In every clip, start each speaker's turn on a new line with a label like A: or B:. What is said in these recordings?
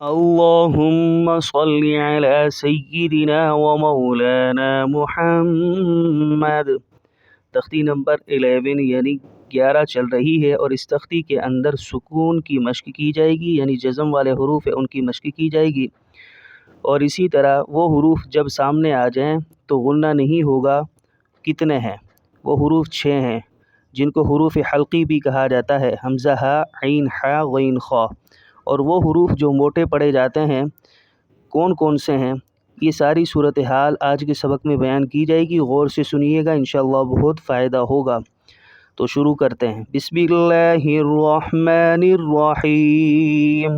A: اللہم صلی علی سیدنا و مولانا محمد۔ تختی نمبر 11 یعنی 11 چل رہی ہے، اور اس تختی کے اندر سکون کی مشق کی جائے گی، یعنی جزم والے حروف ہیں ان کی مشق کی جائے گی، اور اسی طرح وہ حروف جب سامنے آ جائیں تو غنہ نہیں ہوگا۔ کتنے ہیں وہ حروف؟ 6 ہیں، جن کو حروف حلقی بھی کہا جاتا ہے، حمزہ، ہا، عین، حا، غین، خا۔ اور وہ حروف جو موٹے پڑھے جاتے ہیں کون کون سے ہیں، یہ ساری صورتحال آج کے سبق میں بیان کی جائے گی۔ غور سے سنیے گا، انشاءاللہ بہت فائدہ ہوگا۔ تو شروع کرتے ہیں۔ بسم اللہ الرحمن الرحیم۔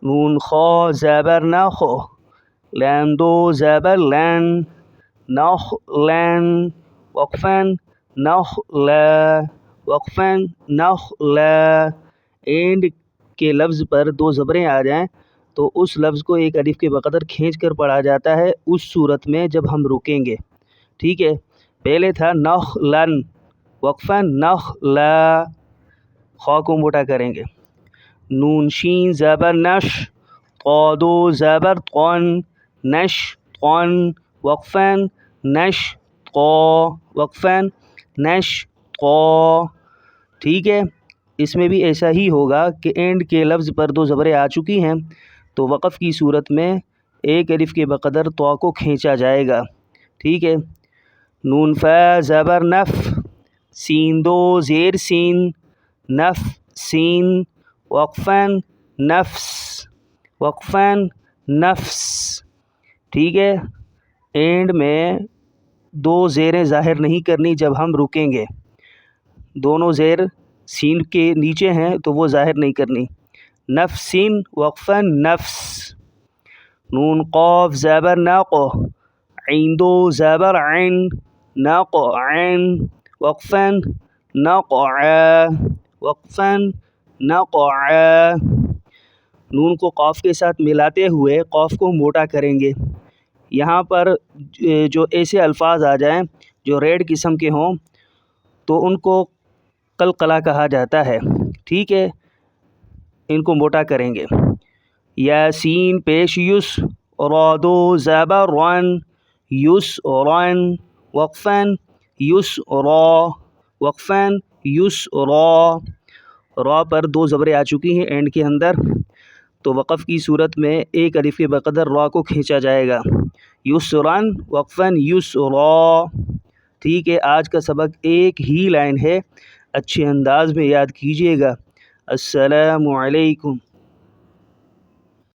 A: نون خا زبر نخ، لام دو زبر لن، نخ لن، وقفاً نخ لا، وقفاً نخ لا۔ اینڈ کے لفظ پر 2 زبریں آ جائیں تو اس لفظ کو ایک الف کے بقدر کھینچ کر پڑھا جاتا ہے اس صورت میں جب ہم رکیں گے، ٹھیک ہے۔ پہلے تھا نخ لن، وقفاً نخ لا، خا کو موٹا کریں گے۔ نون شین زبر نش، طا دو زبر طن، نش طن، وقفاً نش طا، وقفاً نش طا، ٹھیک ہے۔ اس میں بھی ایسا ہی ہوگا کہ اینڈ کے لفظ پر 2 زبریں آ چکی ہیں تو وقف کی صورت میں ایک الف کے بقدر طا کو کھینچا جائے گا، ٹھیک ہے۔ نون فا زبر نف، سین دو زیر سین، نف سین، وقفاً نفس، وقفاً نفس، ٹھیک ہے۔ اینڈ میں 2 زیریں ظاہر نہیں کرنی جب ہم رکیں گے، دونوں زیر سین کے نیچے ہیں تو وہ ظاہر نہیں کرنی۔ نفسین، وقفاً نفس۔ نون قاف زبر نق، عین دو زبر عین، نق عین، وقفاً نقع، وقفاً نقع۔ نون کو قاف کے ساتھ ملاتے ہوئے قاف کو موٹا کریں گے۔ یہاں پر جو ایسے الفاظ آ جائیں جو ریڈ قسم کے ہوں تو ان کو قلقلہ کہا جاتا ہے، ٹھیک ہے۔ ان کو موٹا کریں گے۔ یاسین پیش یس، را دو زبر رن، یس رن، وقفاً یس را، وقفاً یس را۔ را پر 2 زبریں آ چکی ہیں اینڈ کے اندر تو وقف کی صورت میں ایک الف کے بقدر را کو کھینچا جائے گا۔ یسرن، وقفاً یسرا، ٹھیک ہے۔ آج کا سبق ایک ہی لائن ہے، اچھے انداز میں یاد کیجیے گا۔ السلام علیکم۔